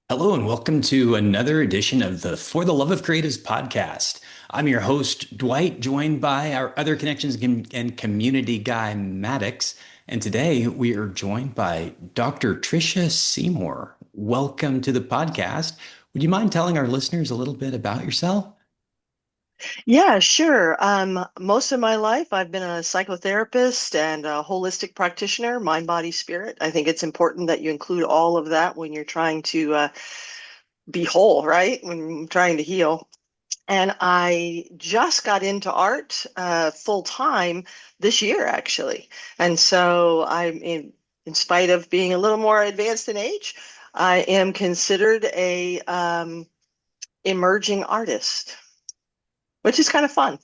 Hello and welcome to another edition of the For the Love of Creatives podcast. I'm your host, Dwight, joined by our other connections and community guy, Maddox. And today we are joined by Dr. Tricia Seymour. Welcome to the podcast. Would you mind telling our listeners a little bit about yourself? Yeah, sure. Most of my life, I've been a psychotherapist and a holistic practitioner, mind, body, spirit. I think it's important that you include all of that when you're trying to be whole, right? When you're trying to heal. And I just got into art full time this year, actually. And so in spite of being a little more advanced in age, I am considered a emerging artist, which is kind of fun.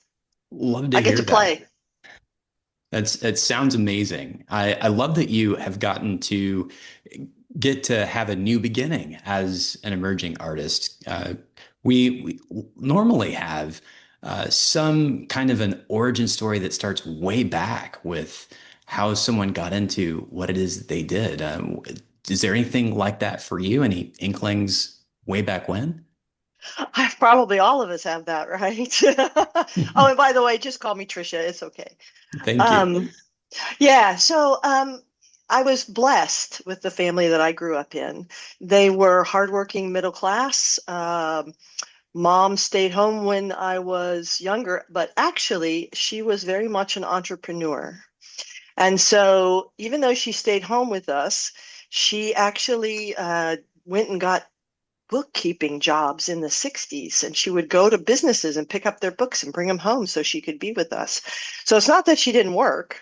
Love to I get hear to that. play. It sounds amazing. I love that you have gotten to get to have a new beginning as an emerging artist. We normally have some kind of an origin story that starts way back with how someone got into what it is that they did. Is there anything like that for you? Any inklings way back when? Probably all of us have that, right? Oh, and by the way, just call me Tricia. It's okay. Thank you. Um, yeah, so I was blessed with the family that I grew up in. They were hardworking middle class. Mom stayed home when I was younger, but actually, she was very much an entrepreneur. And so, even though she stayed home with us, she actually went and got bookkeeping jobs in the 60s, and she would go to businesses and pick up their books and bring them home so she could be with us. So it's not that she didn't work.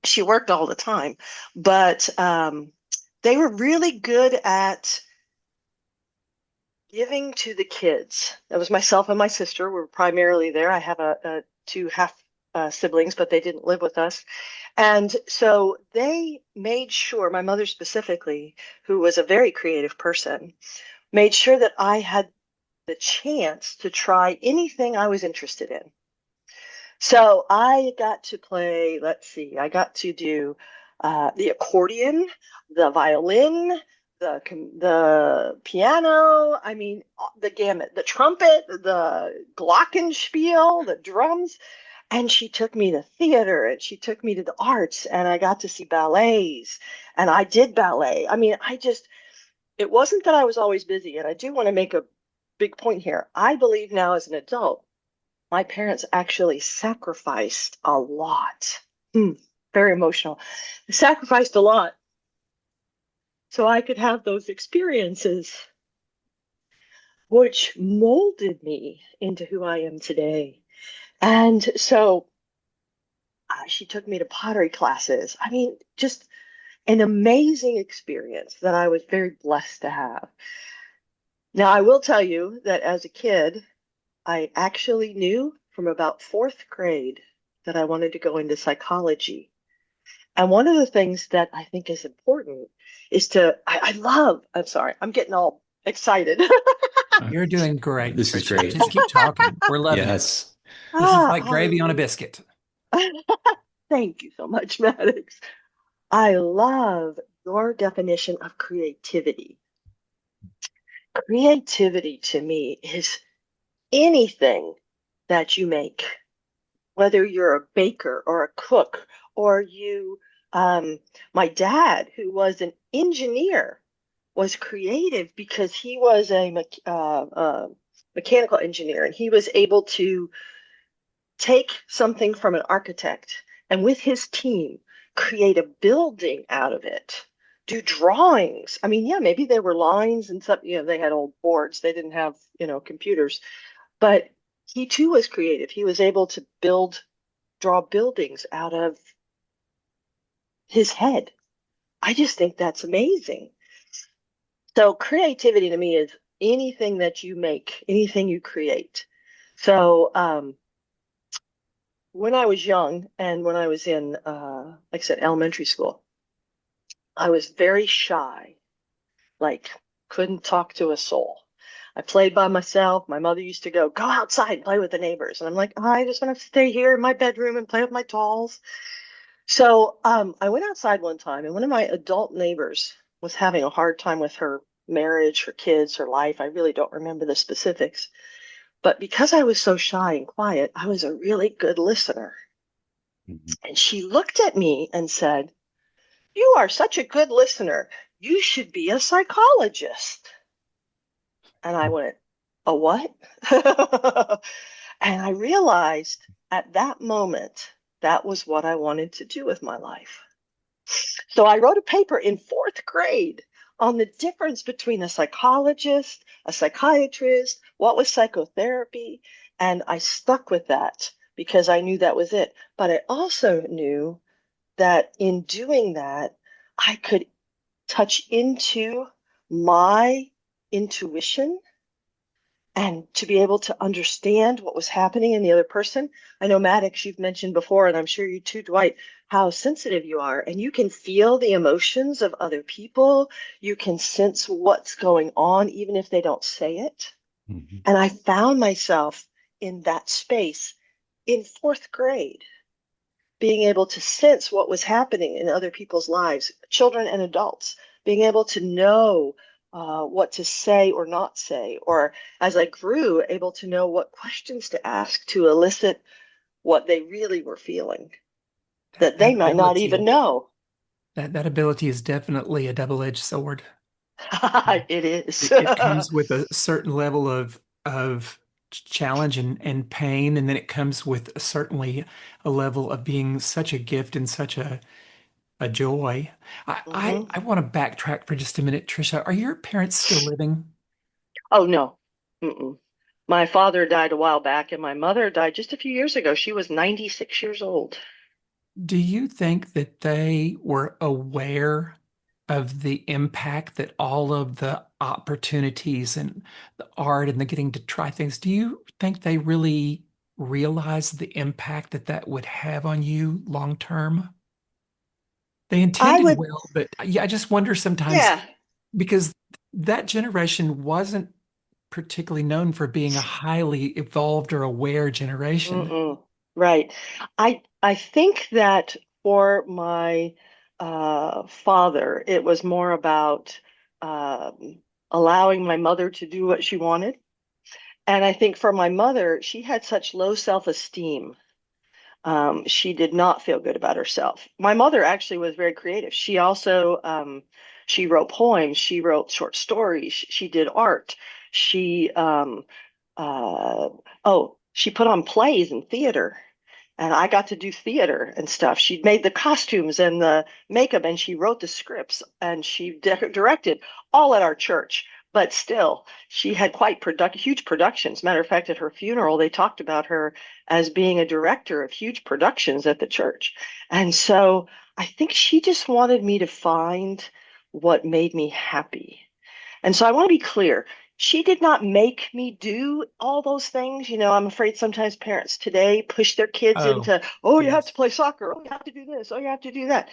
She worked all the time, but they were really good at giving to the kids. It was myself and my sister were primarily there. I have a two half siblings, but they didn't live with us. And so they made sure, my mother specifically, who was a very creative person, made sure that I had the chance to try anything I was interested in. So I got to play, let's see, I got to do the accordion, the violin, the piano, I mean, the gamut, the trumpet, the glockenspiel, the drums. And she took me to theater and she took me to the arts and I got to see ballets and I did ballet. I mean, it wasn't that I was always busy. And I do want to make a big point here. I believe now as an adult, my parents actually sacrificed a lot. Hmm, very emotional. They sacrificed a lot so I could have those experiences, which molded me into who I am today. And so she took me to pottery classes. I mean, just an amazing experience that I was very blessed to have. Now, I will tell you that as a kid, I actually knew from about fourth grade that I wanted to go into psychology. And one of the things that I think is important is I love, I'm sorry, I'm getting all excited. Uh, You're doing great, this is Trisha. great. Just keep talking. We're loving it. Yes. This is Ah, like gravy on a hallelujah. biscuit. Thank you so much, Maddox. I love your definition of creativity. Creativity to me is anything that you make, whether you're a baker or a cook or um, my dad, who was an engineer, was creative because he was a mechanical engineer and he was able to take something from an architect and with his team create a building out of it, do drawings. I mean, yeah, maybe there were lines and stuff, they had old boards, they didn't have, computers, but he too was creative. He was able to draw buildings out of his head. I just think that's amazing. So creativity to me is anything that you make, anything you create. So when I was young and when I was in, like I said, elementary school, I was very shy, like couldn't talk to a soul. I played by myself. My mother used to go outside and play with the neighbors. And I'm like, I just want to stay here in my bedroom and play with my dolls. So I went outside one time, and one of my adult neighbors was having a hard time with her. marriage, her kids, her life. I really don't remember the specifics. But because I was so shy and quiet, I was a really good listener. Mhm. And she looked at me and said, "You are such a good listener. You should be a psychologist." And I went, "A what?" And I realized at that moment that was what I wanted to do with my life. So I wrote a paper in fourth grade on the difference between a psychologist, a psychiatrist, what was psychotherapy. And I stuck with that because I knew that was it. But I also knew that in doing that, I could touch into my intuition and to be able to understand what was happening in the other person. I know, Maddox, you've mentioned before, and I'm sure you too, Dwight, how sensitive you are, and you can feel the emotions of other people. You can sense what's going on, even if they don't say it. Mhm. And I found myself in that space in fourth grade, being able to sense what was happening in other people's lives, children and adults, being able to know what to say or not say, or as I grew, able to know what questions to ask to elicit what they really were feeling That that they that might not ability even know. that ability is definitely a double-edged sword. It is. It comes with a certain level of challenge and pain, and then it comes with certainly a level of being such a gift and such a joy. I I, Hmm. I want to backtrack for just a minute, Trisha. Are your parents still living? Oh, no. Mm-mm. My father died a while back, and my mother died just a few years ago. She was 96 years old. Do you think that they were aware of the impact that all of the opportunities and the art and the getting to try things, do you think they really realized the impact that that would have on you long term? They I intended would, well, but yeah, I just wonder sometimes yeah. because that generation wasn't particularly known for being a highly evolved or aware generation. Mm-mm. Right. I think that for my father, it was more about allowing my mother to do what she wanted. And I think for my mother, she had such low self-esteem. She did not feel good about herself. My mother actually was very creative. She also she wrote poems, she wrote short stories, she did art. She uh, she put on plays and theater, and I got to do theater and stuff. She made the costumes and the makeup, and she wrote the scripts, and she directed all at our church. But still, she had quite huge productions. Matter of fact, at her funeral, they talked about her as being a director of huge productions at the church. And so I think she just wanted me to find what made me happy. And so I want to be clear. She did not make me do all those things. You know, I'm afraid sometimes parents today push their kids Oh, into, oh, you have to yes. play soccer. Oh, you have to do this. Oh, you have to do that.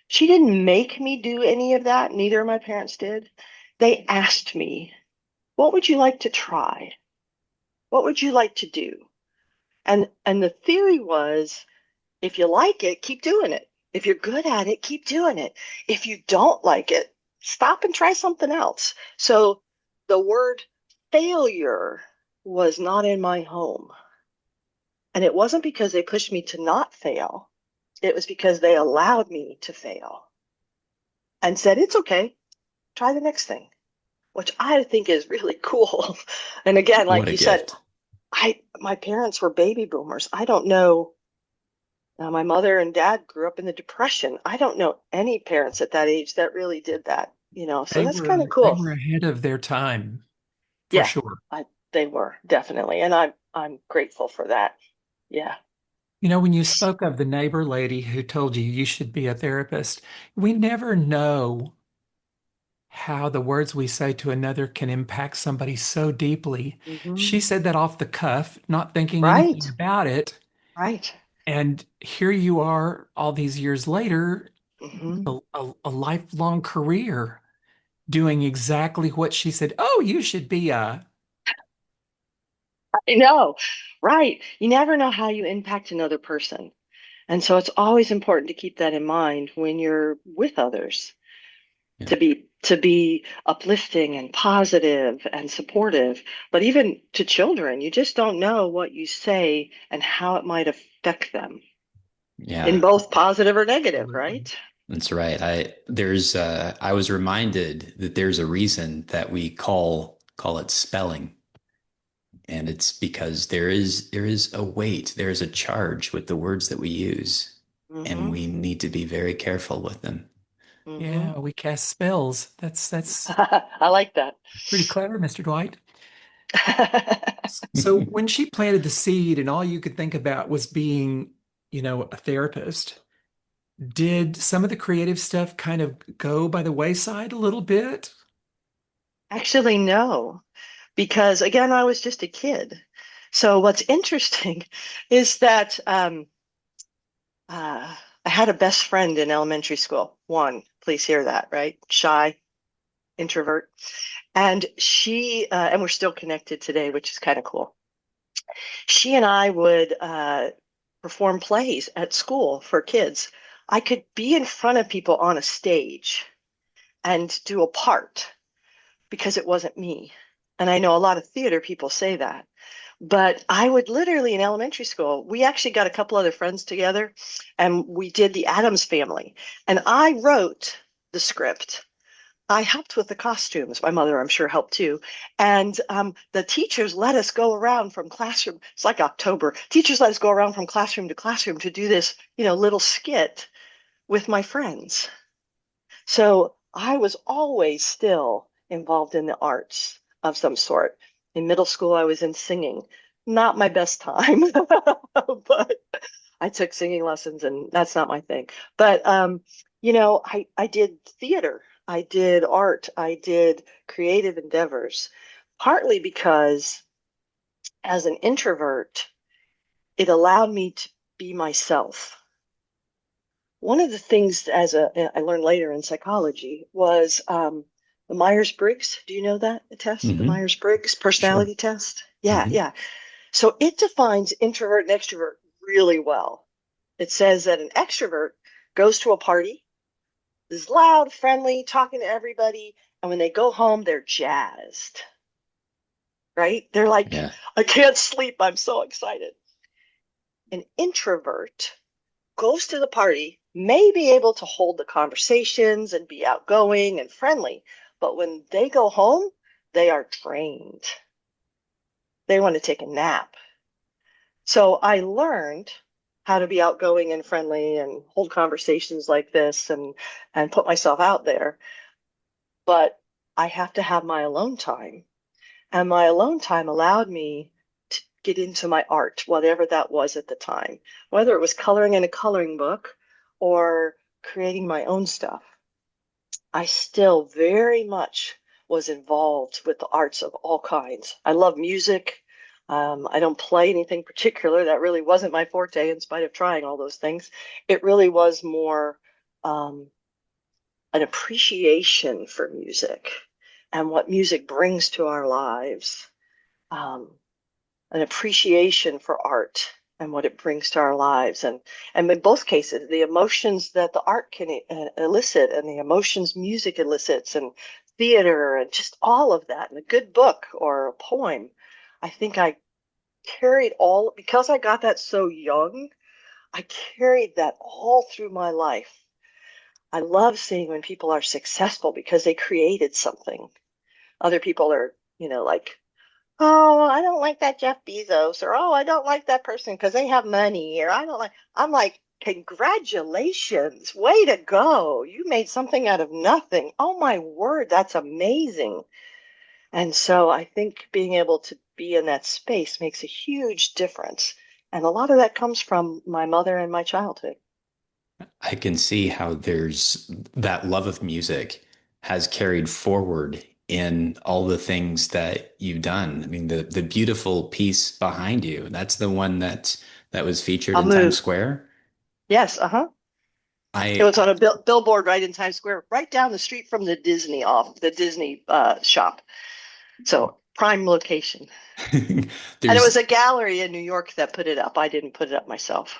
She didn't make me do any of that. Neither of my parents did. They asked me, what would you like to try? What would you like to do? And the theory was, if you like it, keep doing it. If you're good at it, keep doing it. If you don't like it, stop and try something else. So the word failure was not in my home. And it wasn't because they pushed me to not fail. It was because they allowed me to fail and said, it's okay, try the next thing, which I think is really cool. And again, What like a you said, gift. my parents were baby boomers. I don't know. My mother and dad grew up in the Depression. I don't know any parents at that age that really did that, so They that's kind of they cool. were ahead of their time for Yeah, sure. they were definitely, and I'm grateful for that. Yeah. You know, when you spoke of the neighbor lady who told you you should be a therapist, we never know how the words we say to another can impact somebody so deeply. Hmm. She said that off the cuff, not thinking anything Right. about it. Right. And here you are all these years later, Hmm. a lifelong career doing exactly what she said. Oh, you should be a. I know. Right. You never know how you impact another person. And so it's always important to keep that in mind when you're with others. Yeah. to be uplifting and positive and supportive. But even to children, you just don't know what you say and how it might affect them in Yeah. both positive or negative, Absolutely. right? That's right. I was reminded that there's a reason that we call it spelling. And it's because there is a weight, there is a charge with the words that we use, and Hmm. we need to be very careful with them. Hmm. Yeah, we cast spells. That's I like that. pretty clever, Mr. Dwight. So when she planted the seed and all you could think about was being, a therapist, did some of the creative stuff kind of go by the wayside a little bit? Actually, no, because again, I was just a kid. So what's interesting is that I had a best friend in elementary school. One, please hear that, right? Shy, introvert. And we're still connected today, which is kind of cool. She and I would perform plays at school for kids. I could be in front of people on a stage and do a part because it wasn't me. And I know a lot of theater people say that. But I would literally in elementary school, we actually got a couple other friends together and we did the Addams Family. And I wrote the script. I helped with the costumes. My mother, I'm sure, helped too. And the teachers let us go around from classroom. It's like October. Teachers let us go around from classroom to classroom to do this, little skit with my friends. So I was always still involved in the arts of some sort. In middle school, I was in singing. Not my best time, but I took singing lessons and that's not my thing. But I did theater, I did art, I did creative endeavors, partly because as an introvert, it allowed me to be myself. One of the things I learned later in psychology was the Myers-Briggs. Do you know that the test, the Hmm. Myers-Briggs personality Sure. test? Yeah, Hmm. yeah. So it defines introvert and extrovert really well. It says that an extrovert goes to a party, is loud, friendly, talking to everybody, and when they go home, they're jazzed, right? They're like, Yeah. I can't sleep. I'm so excited. An introvert goes to the party, may be able to hold the conversations and be outgoing and friendly, but when they go home, they are drained. They want to take a nap. So I learned how to be outgoing and friendly and hold conversations like this and put myself out there. But I have to have my alone time. And my alone time allowed me to get into my art, whatever that was at the time, whether it was coloring in a coloring book or creating my own stuff. I still very much was involved with the arts of all kinds. I love music. I don't play anything particular. That really wasn't my forte, in spite of trying all those things. It really was more um, an appreciation for music and what music brings to our lives, um, an appreciation for art and what it brings to our lives. And in both cases, the emotions that the art can elicit and the emotions music elicits and theater and just all of that in a good book or a poem. I think I carried all, because I got that so young, I carried that all through my life. I love seeing when people are successful because they created something. Other people are, like, oh, I don't like that Jeff Bezos, or oh, I don't like that person because they have money, or I don't like, I'm like, congratulations, way to go. You made something out of nothing. Oh my word, that's amazing. And so I think being able to be in that space makes a huge difference. And a lot of that comes from my mother and my childhood. I can see how there's that love of music has carried forward in all the things that you've done. I mean, the beautiful piece behind you, that's the one that was featured I'll in Times move. Square. Yes, uh-huh. It I, was on a billboard right in Times Square, right down the street from the Disney shop. So prime location. And it was there's a gallery in New York that put it up. I didn't put it up myself.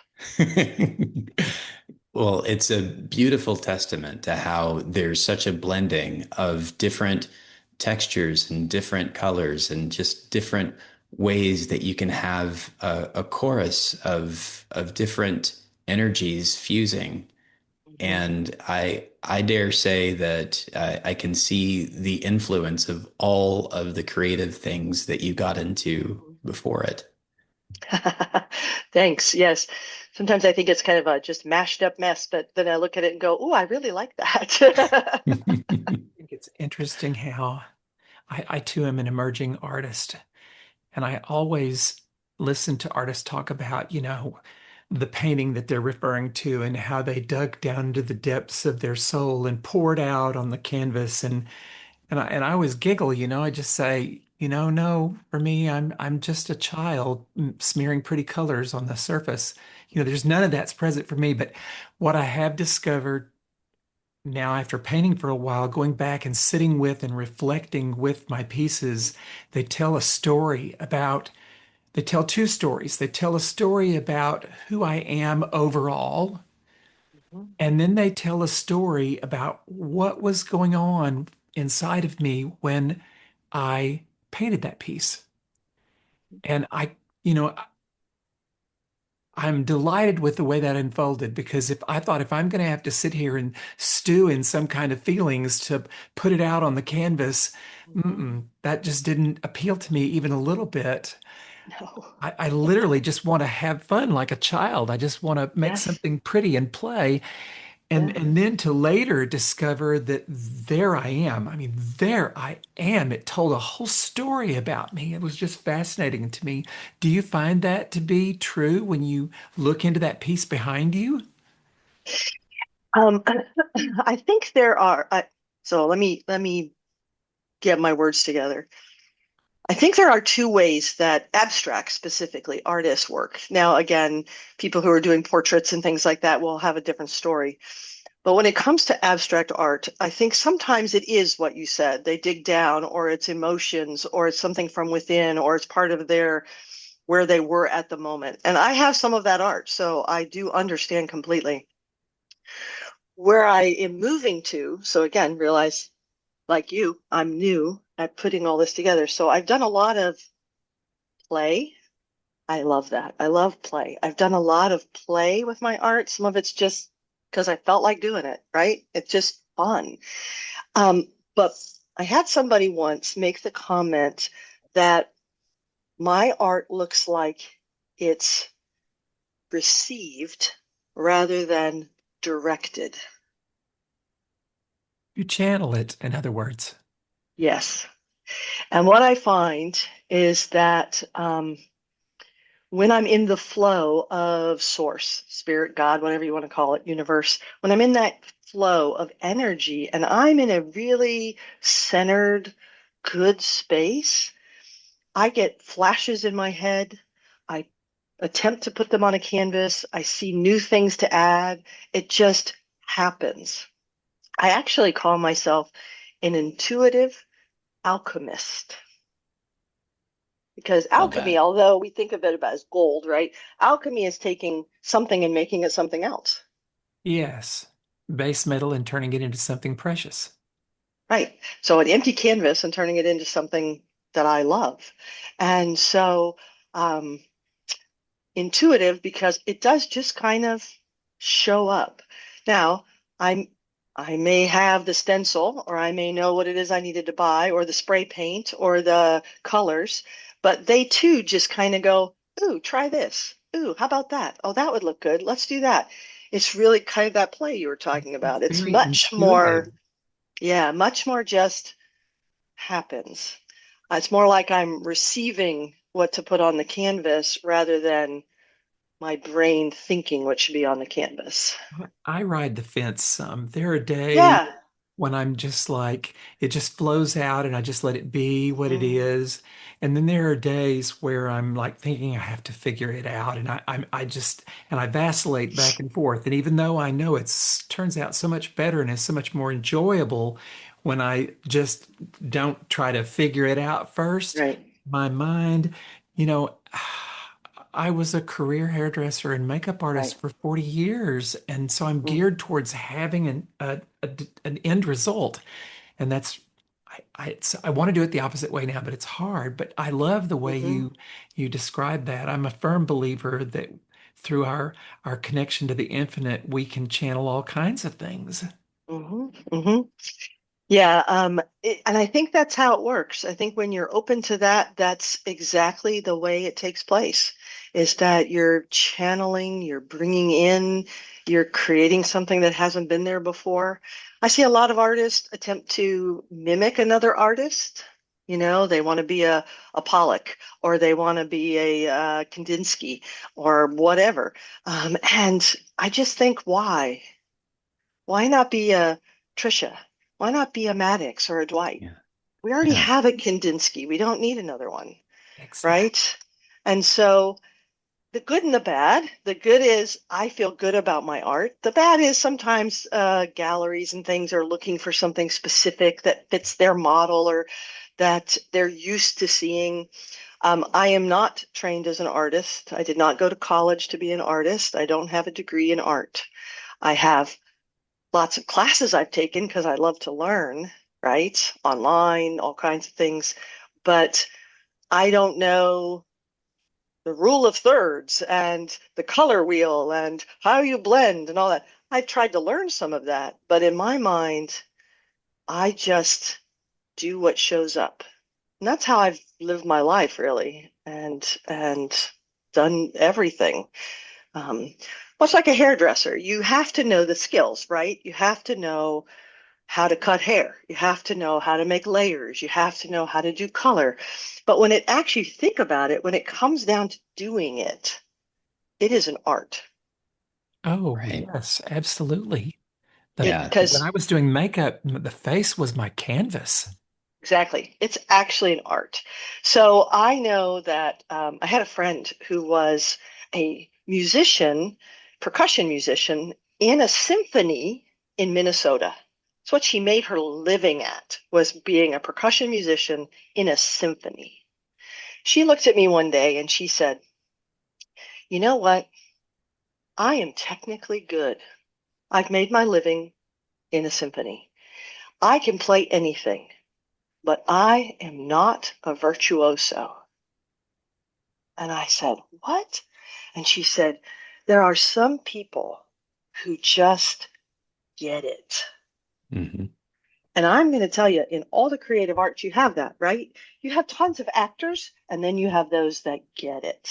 Well, it's a beautiful testament to how there's such a blending of different textures and different colors and just different ways that you can have a chorus of different energies fusing. Mhm, And I dare say that I can see the influence of all of the creative things that you got into mhm. before it. Thanks. Yes. Sometimes I think it's kind of a just mashed up mess, but then I look at it and go, "Oh, I really like that." I think it's interesting how I too am an emerging artist. And I always listen to artists talk about, the painting that they're referring to and how they dug down into the depths of their soul and poured out on the canvas. And I always giggle, I just say, no, for me, I'm just a child smearing pretty colors on the surface. There's none of that's present for me. But what I have discovered now, after painting for a while, going back and sitting with and reflecting with my pieces, they tell a story about they tell two stories. They tell a story about who I am overall, Mhm. and then they tell a story about what was going on inside of me when I painted that piece. And I'm delighted with the way that unfolded because if I'm going to have to sit here and stew in some kind of feelings to put it out on the canvas, Mhm. that just didn't appeal to me even a little bit. No. I literally just want to have fun like a child. I just want to make Yes. something pretty and play. And Yeah. and then to later discover that there I am. I mean, there I am. It told a whole story about me. It was just fascinating to me. Do you find that to be true when you look into that piece behind you? Um, I think there are. So let me get my words together. I think there are two ways that abstract, specifically artists work. Now, again, people who are doing portraits and things like that will have a different story. But when it comes to abstract art, I think sometimes it is what you said. They dig down, or it's emotions, or it's something from within, or it's part of their where they were at the moment. And I have some of that art, so I do understand completely where I am moving to. So again, realize like you, I'm new at putting all this together. So I've done a lot of play. I love that. I love play. I've done a lot of play with my art. Some of it's just because I felt like doing it, right? It's just fun. But I had somebody once make the comment that my art looks like it's received rather than directed. You channel it, in other words. Yes. And what I find is that when I'm in the flow of source, spirit, God, whatever you want to call it, universe, when I'm in that flow of energy and I'm in a really centered, good space, I get flashes in my head. I attempt to put them on a canvas. I see new things to add. It just happens. I actually call myself an intuitive alchemist because Love alchemy, that. although we think of it about as gold, right? Alchemy is taking something and making it something else, Yes. Base metal and turning it into something precious. right? So an empty canvas and turning it into something that I love. And so um, intuitive because it does just kind of show up. Now, I'm I may have the stencil or I may know what it is I needed to buy or the spray paint or the colors, but they too just kind of go, "Ooh, try this. Ooh, how about that? Oh, that would look good. Let's do that." It's really kind of that play you were talking It's about. It's very much more, intuitive. yeah, much more just happens. It's more like I'm receiving what to put on the canvas rather than my brain thinking what should be on the canvas. I ride the fence some. There are days Yeah. when I'm just like, it just flows out and I just let it be what it Mhm. is. And then there are days where I'm like thinking I have to figure it out. And I vacillate back and forth. And even though I know it's turns out so much better and is so much more enjoyable when I just don't try to figure it out first, Right. my mind, you know, I was a career hairdresser and makeup artist Right. for 40 years. And so I'm Hmm. geared towards having an end result. And that's, I want to do it the opposite way now, but it's hard. But I love the way Hmm. you describe that. I'm a firm believer that through our connection to the infinite, we can channel all kinds of things. Hmm. Hmm. Yeah, and I think that's how it works. I think when you're open to that, that's exactly the way it takes place, is that you're channeling, you're bringing in, you're creating something that hasn't been there before. I see a lot of artists attempt to mimic another artist. They want to be a Pollock, or they want to be a Kandinsky or whatever. And I just think, why? Why not be a Tricia? Why not be a Maddox or a Dwight? Yeah. We already Yeah. have a Kandinsky. We don't need another one, Exactly. right? And so the good and the bad. The good is I feel good about my art. The bad is sometimes galleries and things are looking for something specific that fits their model or that they're used to seeing. I am not trained as an artist. I did not go to college to be an artist. I don't have a degree in art. I have lots of classes I've taken because I love to learn, right? Online, all kinds of things. But I don't know the rule of thirds and the color wheel and how you blend and all that. I've tried to learn some of that, but in my mind, I just do what shows up. And that's how I've lived my life, really, and done everything. Um, Much like a hairdresser, you have to know the skills, right? You have to know how to cut hair. You have to know how to make layers. You have to know how to do color. But when it actually think about it, when it comes down to doing it, it is an art. Oh, Right. yes, absolutely. The It Yeah. when because I was doing makeup, the face was my canvas. exactly, it's actually an art. So I know that I had a friend who was a musician, percussion musician in a symphony in Minnesota. It's what she made her living at, was being a percussion musician in a symphony. She looked at me one day and she said, "You know what? I am technically good. I've made my living in a symphony. I can play anything, but I am not a virtuoso." And I said, "What?" And she said, "There are some people who just get it." Hmm. And I'm going to tell you, in all the creative arts, you have that, right? You have tons of actors, and then you have those that get it.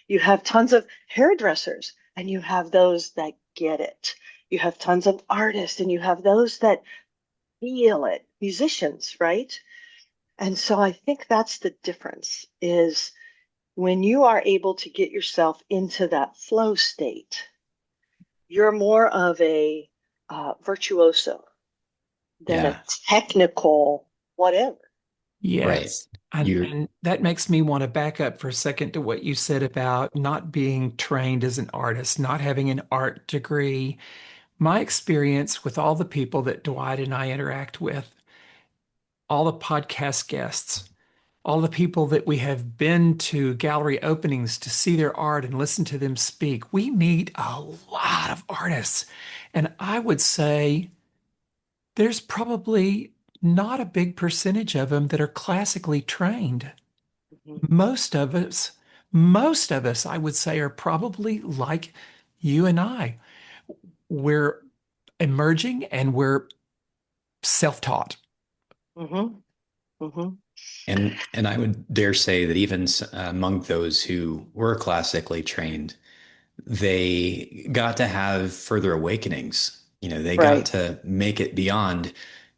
You have tons of hairdressers, and you have those that get it. You have tons of artists, and you have those that feel it, musicians, right? And so I think that's the difference is when you are able to get yourself into that flow state, you're more of a virtuoso than a Yeah. technical whatever. Right. Yes. You're, And that makes me want to back up for a second to what you said about not being trained as an artist, not having an art degree. My experience with all the people that Dwight and I interact with, all the podcast guests, all the people that we have been to gallery openings to see their art and listen to them speak, we meet a lot of artists. And I would say there's probably not a big percentage of them that are classically trained. Mhm. Most of us, most of us, I would say, are probably like you and I. We're emerging and we're self-taught. Hmm. Hmm. and I would dare say that even among those who were classically trained, they got to have further awakenings. They got Right. to make it beyond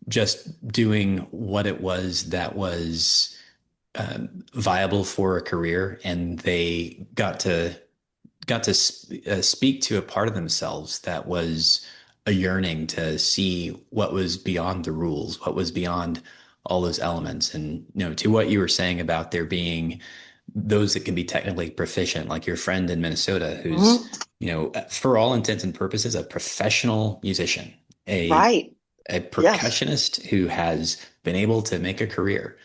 just doing what it was that was viable for a career, and they got to speak to a part of themselves that was a yearning to see what was beyond the rules, what was beyond all those elements. And to what you were saying about there being those that can be technically proficient, like your friend in Minnesota, who's, Hmm. for all intents and purposes, a professional musician, a Right. a Yes. percussionist who has been able to make a career.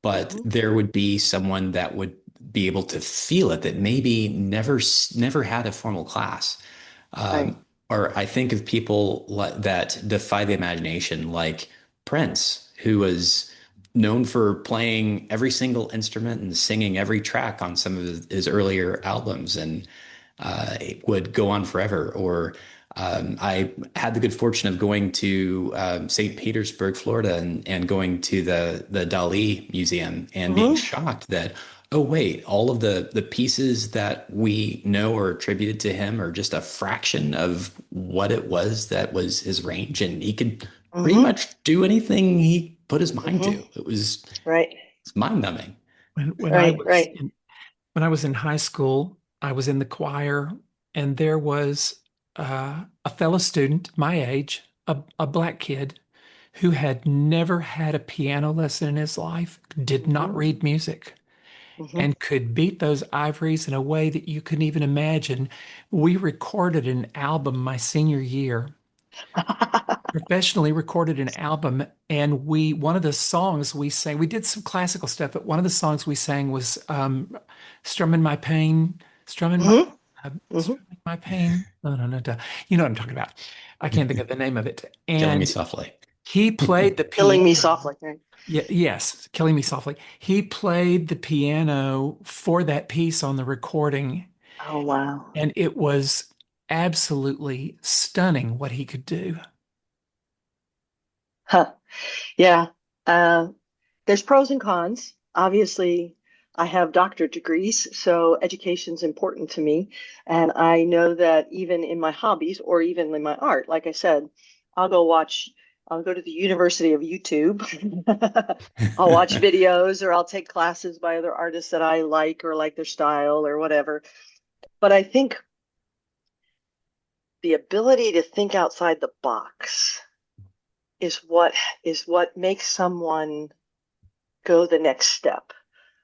But Hmm. there would be someone that would be able to feel it that maybe never had a formal class. Right. Or I think of people that defy the imagination, like Prince, who was known for playing every single instrument and singing every track on some of his earlier albums, and it would go on forever. Or I had the good fortune of going to St. Petersburg, Florida, and going to the Dali Museum and being Hmm. shocked that, oh wait, all of the pieces that we know are attributed to him are just a fraction of what it was that was his range, and he could pretty Hmm. much do anything he put his mind to. Hmm. Right. It's mind-numbing. When I Right. was Right. when I was in high school, I was in the choir, and there was a fellow student my age, a black kid, who had never had a piano lesson in his life, did not Hmm. read music, Hmm. and could beat those ivories in a way that you couldn't even imagine. We recorded an album my senior year, professionally recorded an album, and one of the songs we sang, we did some classical stuff, but one of the songs we sang was strumming my pain, strumming my Hmm. Hmm. strumming my pain. No, no, no, no. You know what I'm talking about. I can't think of the name of it. Killing Me And Softly. he played the Killing me piano. softly. Right. Yeah, yes, Killing Me Softly. He played the piano for that piece on the recording, Oh, wow. and it was absolutely stunning what he could do. Huh. Yeah. Uh, there's pros and cons. Obviously, I have doctorate degrees, so education's important to me. And I know that even in my hobbies or even in my art, like I said, I'll go watch, I'll go to the University of YouTube. I'll watch videos or I'll take classes by other artists that I like or like their style or whatever. But I think the ability to think outside the box is what makes someone go the next step.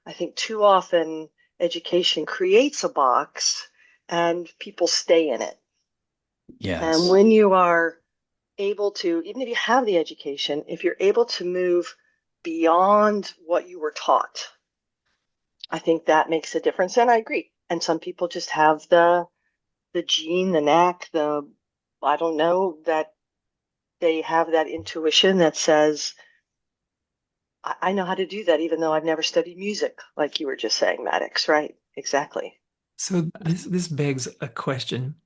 I think too often education creates a box and people stay in it. And Yes. when you are able to, even if you have the education, if you're able to move beyond what you were taught, I think that makes a difference. And I agree. And some people just have the gene, the knack, the I don't know, that they have that intuition that says, I know how to do that, even though I've never studied music, like you were just saying, Maddox, right? Exactly. So this begs a question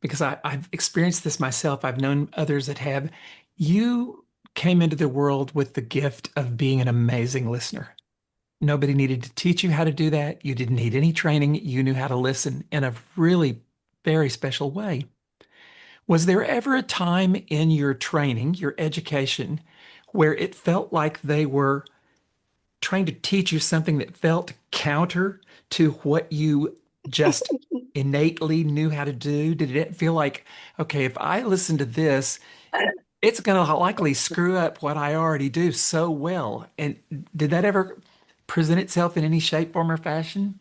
because I've experienced this myself. I've known others that have. You came into the world with the gift of being an amazing listener. Nobody needed to teach you how to do that. You didn't need any training. You knew how to listen in a really very special way. Was there ever a time in your training, your education, where it felt like they were trying to teach you something that felt counter to what you just innately knew how to do? Did it feel like, okay, if I listen to this, it's going to likely screw up what I already do so well? And did that ever present itself in any shape, form, or fashion?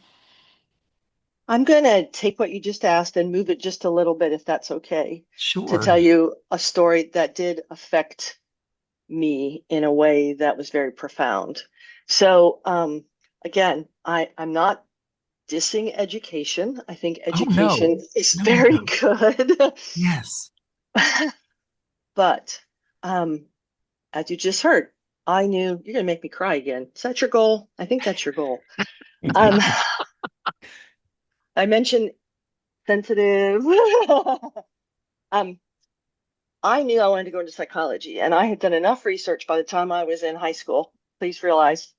I'm going to take what you just asked and move it just a little bit, if that's okay, to Sure. tell you a story that did affect me in a way that was very profound. So, again, I'm not dissing education. I think Oh, no. education is No, no, very no. good. Yes. But as you just heard, I knew you're going to make me cry again. Is that your goal? I think that's your goal. Um, I mentioned sensitive. um, I knew I wanted to go into psychology, and I had done enough research by the time I was in high school. Please realize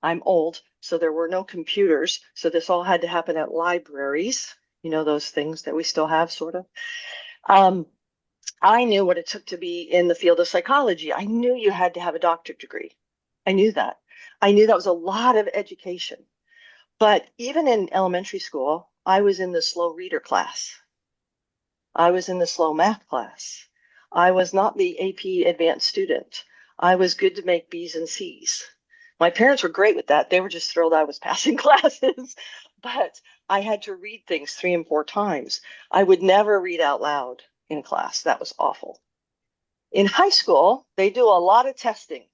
I'm old, so there were no computers. So this all had to happen at libraries, those things that we still have, sort of. Um, I knew what it took to be in the field of psychology. I knew you had to have a doctorate degree. I knew that. I knew that was a lot of education. But even in elementary school, I was in the slow reader class. I was in the slow math class. I was not the AP advanced student. I was good to make B's and C's. My parents were great with that. They were just thrilled I was passing classes. But I had to read things 3 and 4 times. I would never read out loud in class. That was awful. In high school, they do a lot of testing.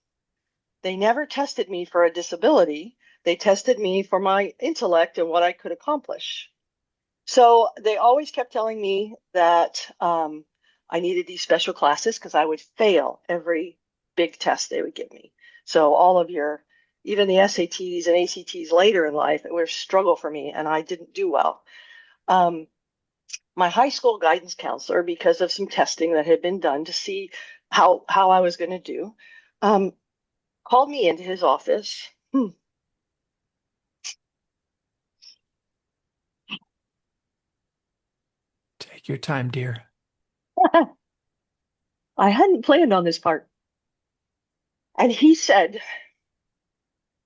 They never tested me for a disability. They tested me for my intellect and what I could accomplish. So they always kept telling me that I needed these special classes because I would fail every big test they would give me. So all of your, even the SATs and ACTs later in life, it was a struggle for me, and I didn't do well. My high school guidance counselor, because of some testing that had been done to see how I was going to do, called me into his office. Take your time, dear. I hadn't planned on this part. And he said,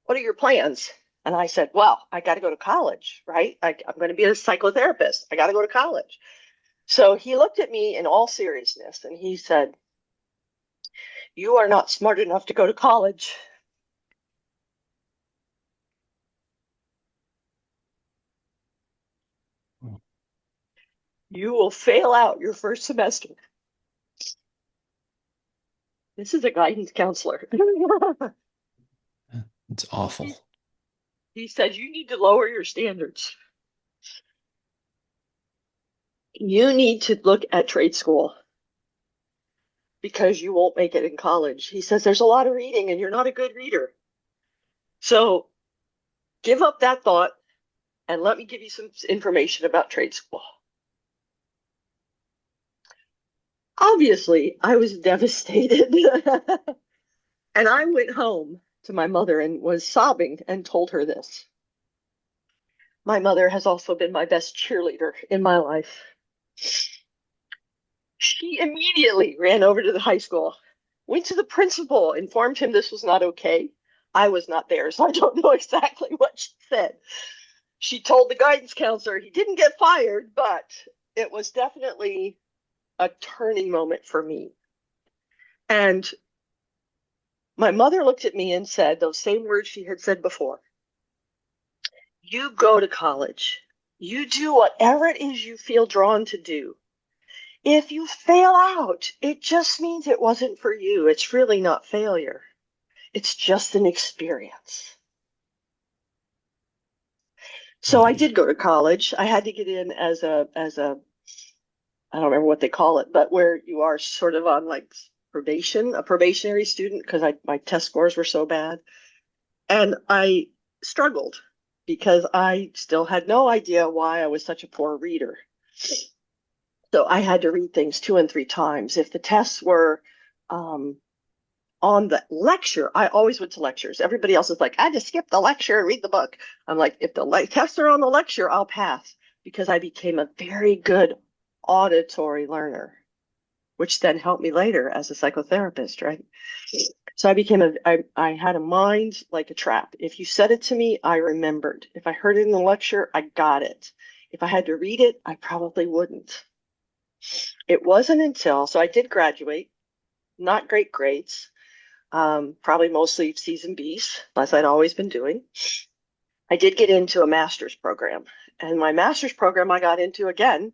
"What are your plans?" And I said, "Well, I got to go to college, right? I'm going to be a psychotherapist. I got to go to college." So he looked at me in all seriousness and he said, "You are not smart enough to go to college. You will fail out your first semester." This is a guidance counselor. It's awful. He said, "You need to lower your standards. You need to look at trade school because you won't make it in college." He says, "There's a lot of reading and you're not a good reader. So give up that thought and let me give you some information about trade school." Obviously, I was devastated. And I went home to my mother and was sobbing and told her this. My mother has also been my best cheerleader in my life. She immediately ran over to the high school, went to the principal, informed him this was not okay. I was not there, so I don't know exactly what she said. She told the guidance counselor he didn't get fired, but it was definitely a turning moment for me. And my mother looked at me and said those same words she had said before. "You go to college. You do whatever it is you feel drawn to do. If you fail out, it just means it wasn't for you. It's really not failure. It's just an experience." So I Right. did go to college. I had to get in as a I don't remember what they call it, but where you are sort of on like probation, a probationary student, because my test scores were so bad. And I struggled because I still had no idea why I was such a poor reader. So I had to read things 2 and 3 times. If the tests were on the lecture, I always went to lectures. Everybody else is like, "I just skip the lecture and read the book." I'm like, if the tests are on the lecture, I'll pass, because I became a very good auditory learner, which then helped me later as a psychotherapist, right? So I had a mind like a trap. If you said it to me, I remembered. If I heard it in the lecture, I got it. If I had to read it, I probably wouldn't. It wasn't until, so I did graduate, not great grades, probably mostly C's and B's, as I'd always been doing. I did get into a master's program, and my master's program I got into again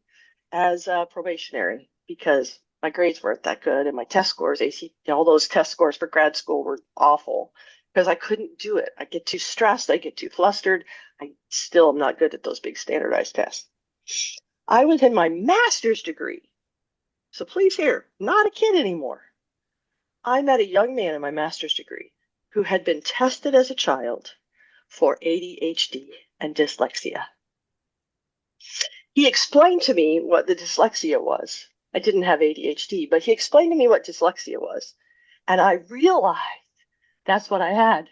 as a probationary because my grades weren't that good, and my test scores, all those test scores for grad school were awful because I couldn't do it. I get too stressed, I get too flustered. I still am not good at those big standardized tests. I was in my master's degree, so please hear, not a kid anymore. I met a young man in my master's degree who had been tested as a child for ADHD and dyslexia. He explained to me what the dyslexia was. I didn't have ADHD, but he explained to me what dyslexia was. And I realized that's what I had.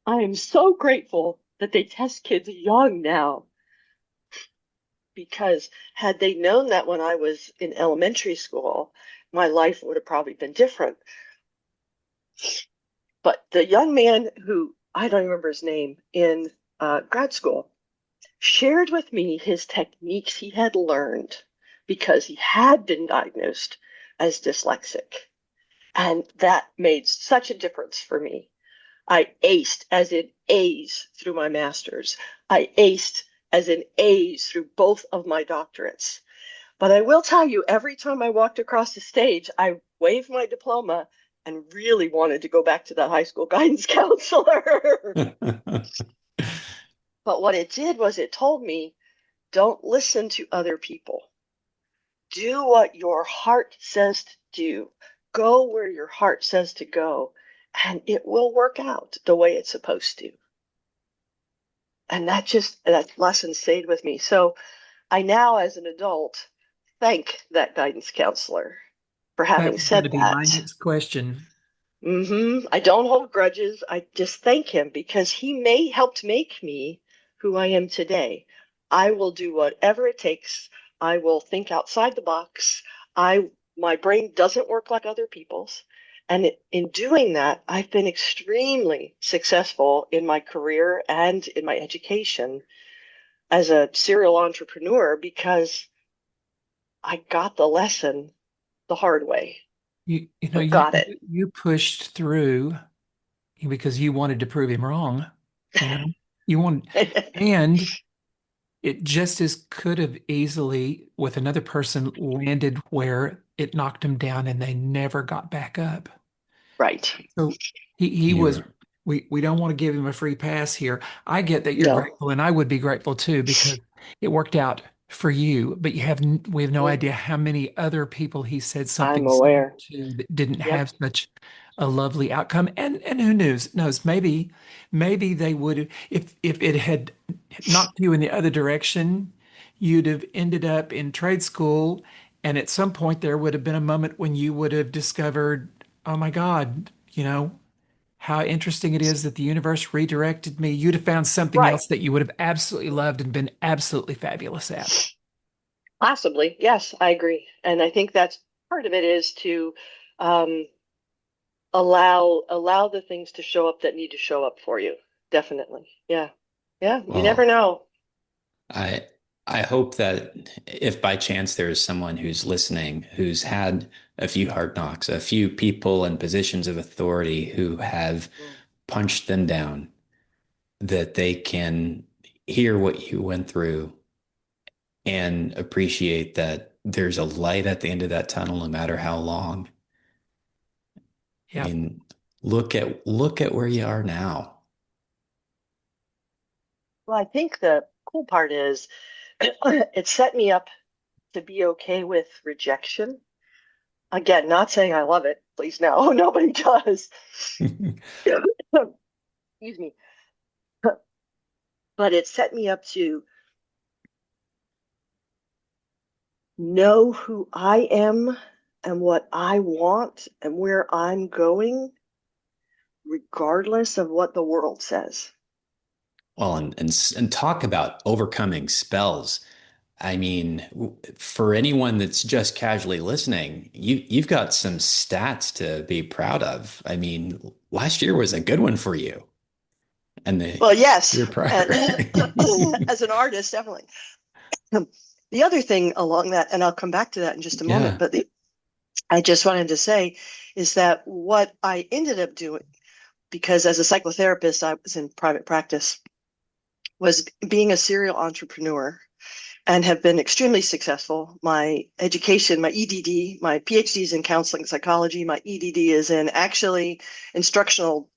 I am so grateful that they test kids young now, because had they known that when I was in elementary school, my life would have probably been different. But the young man who, I don't remember his name, in grad school, shared with me his techniques he had learned because he had been diagnosed as dyslexic. And that made such a difference for me. I aced, as in A's, through my master's. I aced, as in A's, through both of my doctorates. But I will tell you, every time I walked across the stage, I waved my diploma and really wanted to go back to that high school guidance counselor. But what it did was it told me, don't listen to other people. Do what your heart says to do. Go where your heart says to go, and it will work out the way it's supposed to. And that lesson stayed with me. So I now, as an adult, thank that guidance counselor for That having was going said to be my that. next question. I don't hold grudges. I just thank him because he may helped make me who I am today. I will do whatever it takes. I will think outside the box. I My brain doesn't work like other people's. And in doing that, I've been extremely successful in my career and in my education as a serial entrepreneur because I got the lesson the hard way, You know, but got it. you pushed through because you wanted to prove him wrong. You know, you want, and it just as could have easily, with another person, landed where it knocked him down and they never got back up. Right. So he was, You're, we don't want to give him a free pass here. I get that you're No. grateful, and I would be grateful too because it worked out for you, but we have no idea how many other people he said I'm something similar aware. to that didn't Yep. have such a lovely outcome. And who knows, maybe they would, if it had knocked you in the other direction, you'd have ended up in trade school, and at some point there would have been a moment when you would have discovered, oh my God, how interesting it is that the universe redirected me. You'd have found something Right. else that you would have absolutely loved and been absolutely fabulous at. Possibly. Yes, I agree. And I think that's part of it is to um, allow the things to show up that need to show up for you. Definitely. Yeah. Yeah. You never well, know. I I hope that if by chance there is someone who's listening who's had a few hard knocks, a few people in positions of authority who have Mm. punched them down, that they can hear what you went through and appreciate that there's a light at the end of that tunnel, no matter how long. I Yeah. mean, look at where you are now. Well, I think the cool part is it set me up to be okay with rejection. Again, not saying I love it. Please no, nobody does. Excuse me. But it set me up to know who I am and what I want and where I'm going, regardless of what the world says. Well, and talk about overcoming spells. I mean, for anyone that's just casually listening, you've got some stats to be proud of. I mean, last year was a good one for you, and the Well, yes, year prior. and as an artist, definitely. The other thing along that, and I'll come back to that in just a moment, Yeah. but I just wanted to say is that what I ended up doing, because as a psychotherapist, I was in private practice, was being a serial entrepreneur and have been extremely successful. My education, my EDD, my PhD is in counseling psychology. My EDD is in actually instructional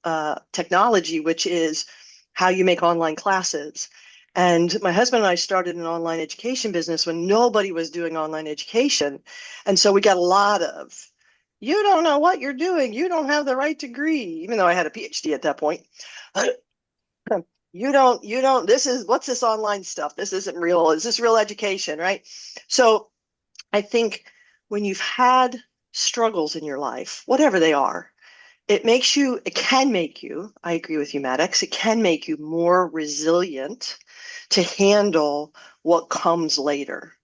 technology, which is how you make online classes. And my husband and I started an online education business when nobody was doing online education. And so we got a lot of, you don't know what you're doing. You don't have the right degree, even though I had a PhD at that point. This is what's this online stuff? This isn't real. Is this real education, right? So I think when you've had struggles in your life, whatever they are, it can make you, I agree with you, Maddox, it can make you more resilient to handle what comes later.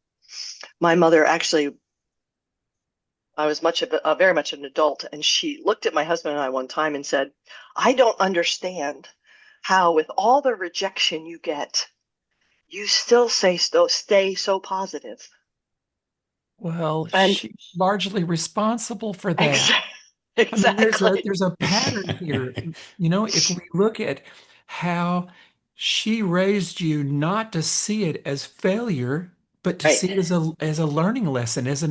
My mother actually, I was very much an adult, and she looked at my husband and I one time and said, I don't understand how with all the rejection you get, you stay so positive. Well, And she's largely responsible for that. ex- I mean, exactly. there's a pattern here. If we look at how she raised you not to see it as failure, but to Right. see it as a learning lesson, as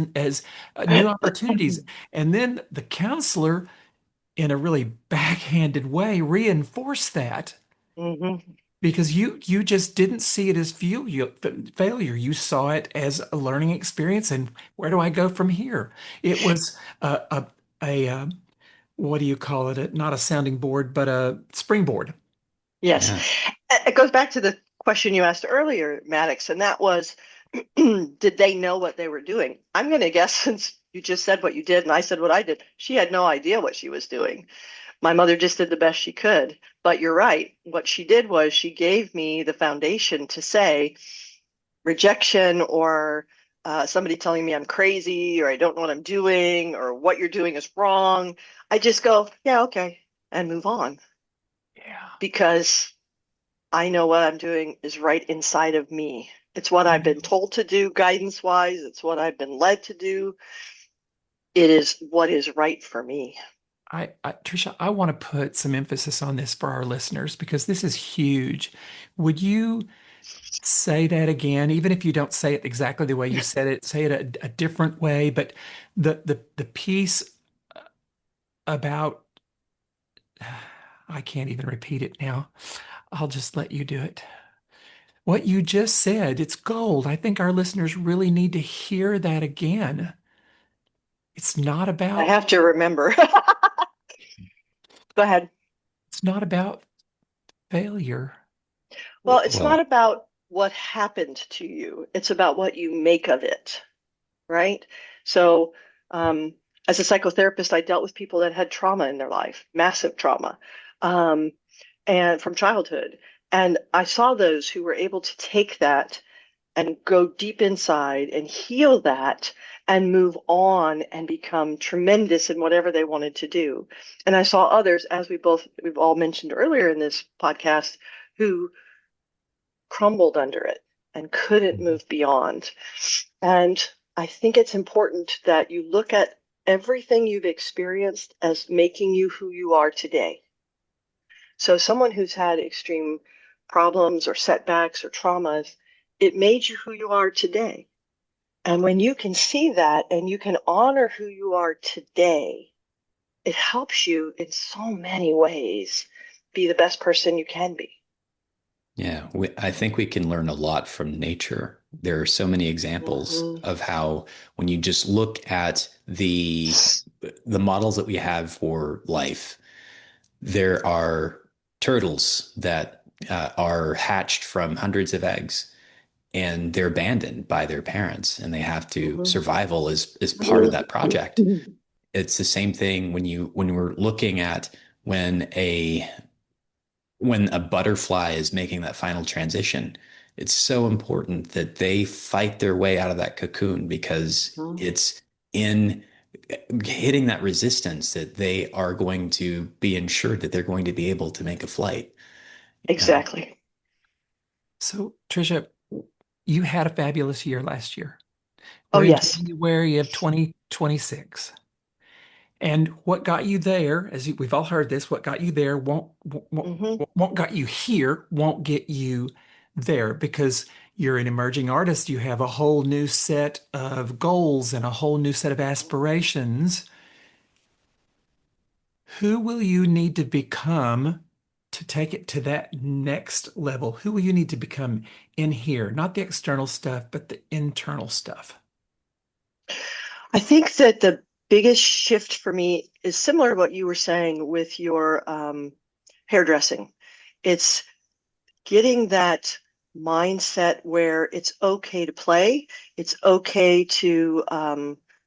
new opportunities. And then the counselor, in a really backhanded way, reinforced that Hmm. because you just didn't see it as failure. You saw it as a learning experience. And where do I go from here? It was a what do you call it? Not a sounding board, but a springboard. Yes. Yeah. It goes back to the question you asked earlier, Maddox, and that was, did they know what they were doing? I'm going to guess since you just said what you did and I said what I did, she had no idea what she was doing. My mother just did the best she could. But you're right. What she did was she gave me the foundation to say rejection or somebody telling me I'm crazy or I don't know what I'm doing or what you're doing is wrong. I just go, yeah, okay, and move on Yeah. because I know what I'm doing is right inside of me. It's what I've been Yeah. told to do guidance wise. It's what I've been led to do. It is what is right for me. Tricia, I want to put some emphasis on this for our listeners because this is huge. Would you say that again, even if you don't say it exactly the way you said it, say it a different way, but the piece about I can't even repeat it now. I'll just let you do it. What you just said, it's gold. I think our listeners really need to hear that again. It's not I about have to remember. Go ahead. it's not about failure. Well, it's not Well, about what happened to you. It's about what you make of it, right? So, as a psychotherapist, I dealt with people that had trauma in their life, massive trauma, um, and from childhood. And I saw those who were able to take that and go deep inside and heal that and move on and become tremendous in whatever they wanted to do. And I saw others, as we've all mentioned earlier in this podcast, who crumbled under it and couldn't move beyond. And I think it's important that you look at everything you've experienced as making you who you are today. So, someone who's had extreme problems or setbacks or traumas, it made you who you are today. And when you can see that and you can honor who you are today, it helps you in so many ways be the best person you can be. yeah, I think we can learn a lot from nature. There are so many examples Hmm. of how when you just look at the models that we have for life, there are turtles that are hatched from hundreds of eggs and they're abandoned by their parents and they have to Hmm. survival is part of that project. It's the same thing when we're looking at when a when a butterfly is making that final transition. It's so important that they fight their way out of that cocoon because it's in hitting that resistance that they are going to be ensured that they're going to be able to make a flight. Uh, Exactly. So, Tricia, you had a fabulous year last year. Oh, We're in yes. January of 2026. And what got you there, we've all heard this, what got you there Hmm. won't got you here, won't get you there because you're an emerging artist. You have a whole new set of goals and a whole new set of aspirations. Who will you need to become to take it to that next level? Who will you need to become in here? Not the external stuff, but the internal stuff. I think that the biggest shift for me is similar to what you were saying with your hairdressing. It's getting that mindset where it's okay to play, it's okay to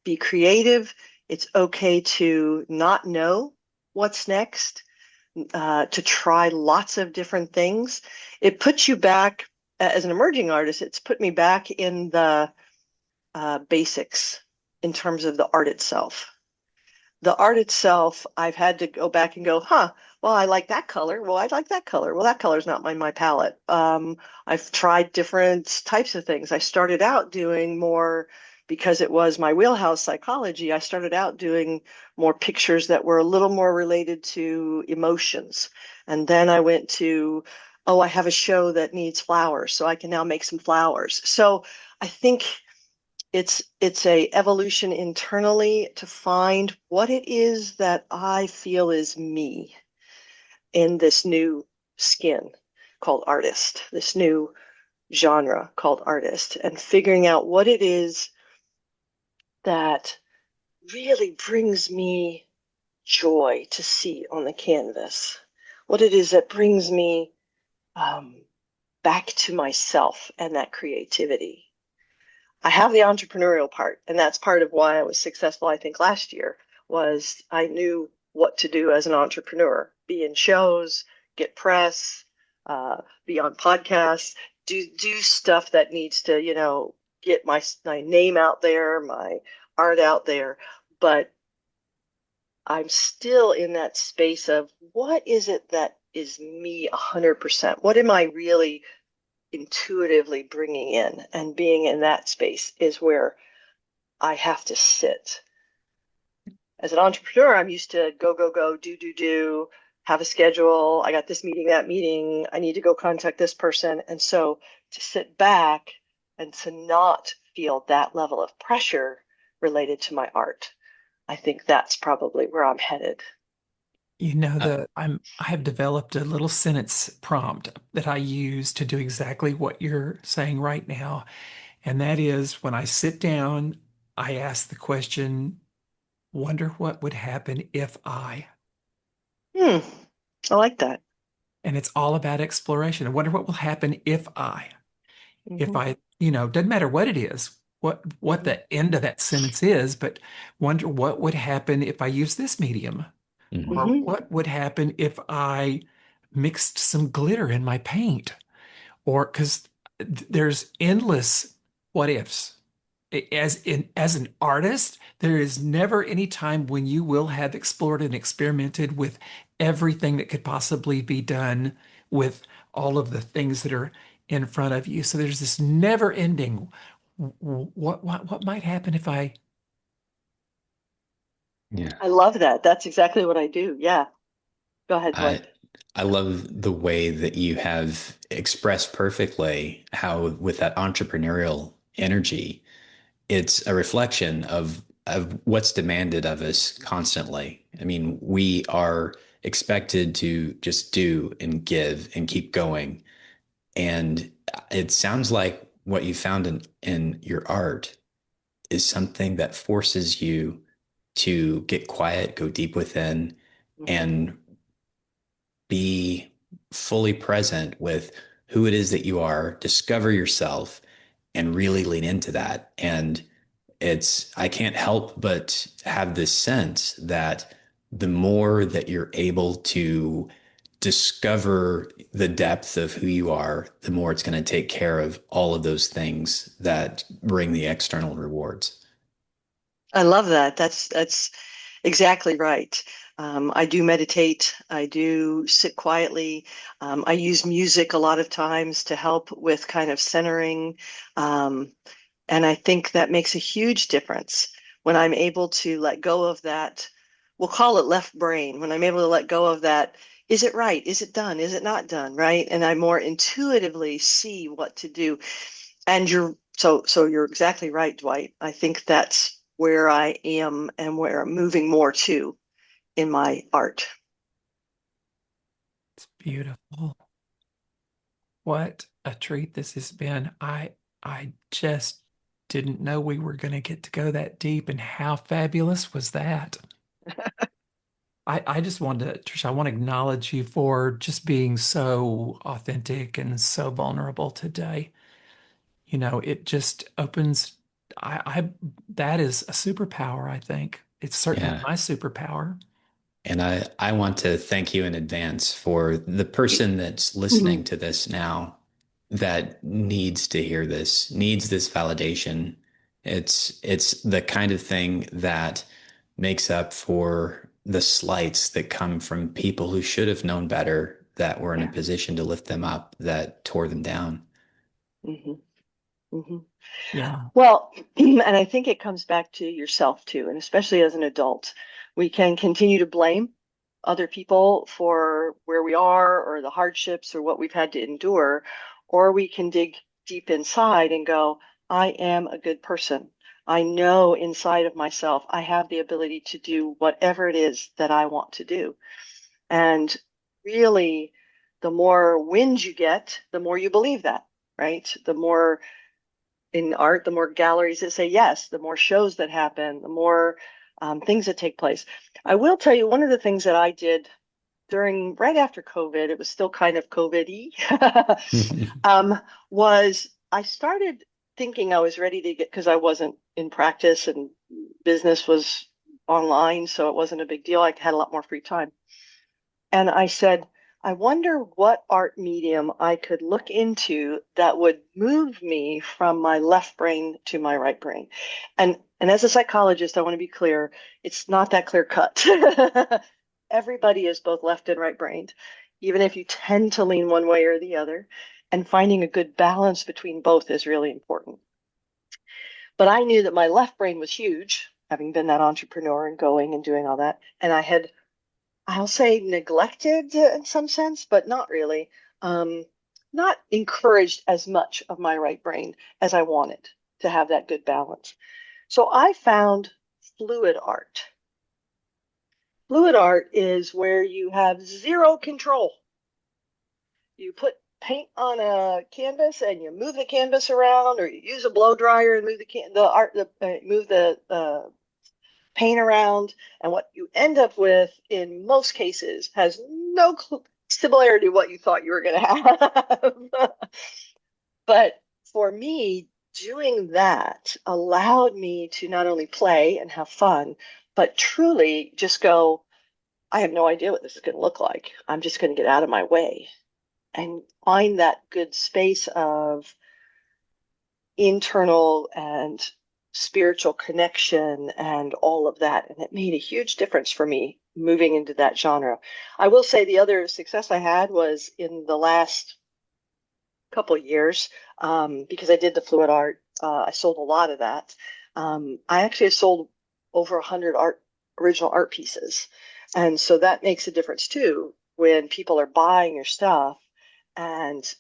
be creative, it's okay to not know what's next, to try lots of different things. It puts you back, as an emerging artist, it's put me back in the basics in terms of the art itself. The art itself, I've had to go back and go, huh, well, I like that color. Well, I like that color. Well, that color's not my palette. I've tried different types of things. I started out doing more because it was my wheelhouse psychology. I started out doing more pictures that were a little more related to emotions. And then I went to oh, I have a show that needs flowers, so I can now make some flowers. So I think it's a evolution internally to find what it is that I feel is me in this new skin called artist, this new genre called artist, and figuring out what it is that really brings me joy to see on the canvas, what it is that brings me um, back to myself and that creativity. I have the entrepreneurial part, and that's part of why I was successful, I think, last year, was I knew what to do as an entrepreneur, be in shows, get press, be on podcasts, do stuff that needs to, get my name out there, my art out there. But I'm still in that space of what is it that is me 100%? What am I really intuitively bringing in? And being in that space is where I have to sit. As an entrepreneur, I'm used to go, go, go, do, have a schedule. I got this meeting, that meeting. I need to go contact this person. And so to sit back and to not feel that level of pressure related to my art, I think that's probably where I'm headed. You know, Uh, I have developed a little sentence prompt that I use to do exactly what you're saying right now. And that is when I sit down, I ask the question, wonder what would happen if I, Hmm, I like that. and it's all about exploration. I wonder what will happen if Hmm. I, doesn't matter what it is, what Hmm. the end of that sentence is, but wonder what would happen if I use this medium, or mhm. Hmm. what would happen if I mixed some glitter in my paint, or because there's endless what ifs. As an artist, there is never any time when you will have explored and experimented with everything that could possibly be done with all of the things that are in front of you. So there's this never ending. What might happen if I? Yeah. I love that. That's exactly what I do. Yeah. Go ahead, I Dwight. I love the way that you have expressed perfectly how with that entrepreneurial energy, it's a reflection of what's demanded of us constantly. I mean, we are expected to just do and give and keep going. And it sounds like what you found in your art is something that forces you to get quiet, go deep within, Hmm. and be fully present with who it is that you are, discover yourself, and really lean into that. And I can't help but have this sense that the more that you're able to discover the depth of who you are, the more it's going to take care of all of those things that bring the external rewards. I love that. That's exactly right. I do meditate. I do sit quietly. I use music a lot of times to help with kind of centering. Um, and I think that makes a huge difference when I'm able to let go of that. We'll call it left brain. When I'm able to let go of that, is it right? Is it done? Is it not done? Right? And I more intuitively see what to do. And so you're exactly right, Dwight. I think that's where I am and where I'm moving more to in my art. It's beautiful. What a treat this has been. I just didn't know we were going to get to go that deep, and how fabulous was that? I just wanted to, Trisha, I want to acknowledge you for just being so authentic and so vulnerable today. It just opens, I that is a superpower, I think. It's certainly Yeah. my superpower. And I want to thank you in advance for the person that's listening Mhm. to this now that needs to hear this, needs this validation. It's the kind of thing that makes up for the slights that come from people who should have known better, that were in a Yeah. position to lift them up, that tore them down. Hmm. Hmm. Yeah. Well, and I think it comes back to yourself too, and especially as an adult, we can continue to blame other people for where we are or the hardships or what we've had to endure, or we can dig deep inside and go, I am a good person. I know inside of myself, I have the ability to do whatever it is that I want to do. And really, the more wins you get, the more you believe that, right? The more in art, the more galleries that say yes, the more shows that happen, the more things that take place. I will tell you one of the things that I did during right after COVID, it was still kind of COVID-y, was I started thinking I was ready to get, because I wasn't in practice and business was online, so it wasn't a big deal. I had a lot more free time. And I said, I wonder what art medium I could look into that would move me from my left brain to my right brain. And as a psychologist, I want to be clear, it's not that clear cut. Everybody is both left and right brained, even if you tend to lean one way or the other. And finding a good balance between both is really important. But I knew that my left brain was huge, having been that entrepreneur and going and doing all that. And I had, I'll say, neglected in some sense, but not really. Not encouraged as much of my right brain as I wanted to have that good balance. So I found fluid art. Fluid art is where you have zero control. You put paint on a canvas and you move the canvas around, or you use a blow dryer and move the paint around, and what you end up with in most cases has no similarity to what you thought you were going to have. But for me, doing that allowed me to not only play and have fun, but truly just go, I have no idea what this is going to look like. I'm just going to get out of my way and find that good space of internal and spiritual connection and all of that. And it made a huge difference for me moving into that genre. I will say the other success I had was in the last couple of years, because I did the fluid art. I sold a lot of that. I actually have sold over 100 original art pieces. And so that makes a difference too when people are buying your stuff and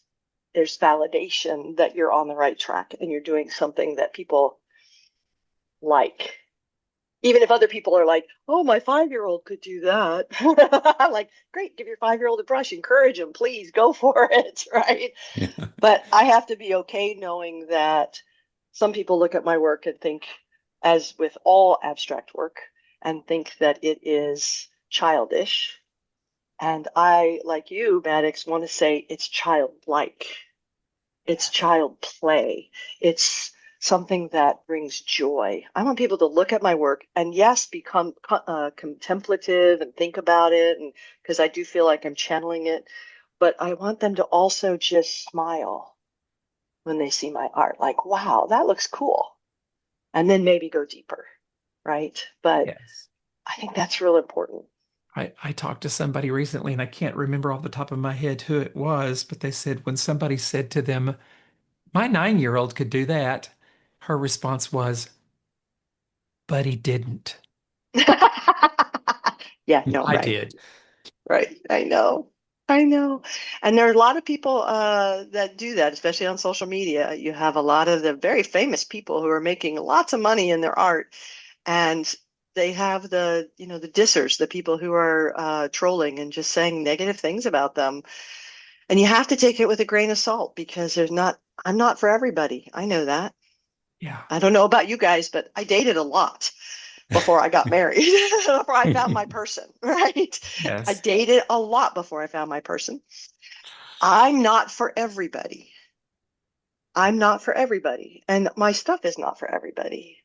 there's validation that you're on the right track and you're doing something that people like. Even if other people are like, oh, my 5-year-old could do that. I'm like, great, give your 5-year-old a brush, encourage him, please go for it, right? Yeah. But I have to be okay knowing that some people look at my work and think, as with all abstract work, and think that it is childish. And I, like you, Maddox, want to say it's childlike. It's child play. It's something that brings joy. I want people to look at my work and, yes, become contemplative and think about it, and because I do feel like I'm channeling it, but I want them to also just smile when they see my art, like, wow, that looks cool. And then maybe go deeper, right? But Yes. I think that's real important. I talked to somebody recently, and I can't remember off the top of my head who it was, but they said when somebody said to them, my 9-year-old could do that, her response was, but he didn't. Yeah, no, I right. did. Right. I know. I know. And there are a lot of people that do that, especially on social media. You have a lot of the very famous people who are making lots of money in their art, and they have the dissers, the people who are trolling and just saying negative things about them. And you have to take it with a grain of salt because I'm not for everybody. I know that. Yeah. I don't know about you guys, but I dated a lot before I got married, before I found my person, right? I Yes. dated a lot before I found my person. I'm not for everybody. I'm not for everybody. And my stuff is not for everybody.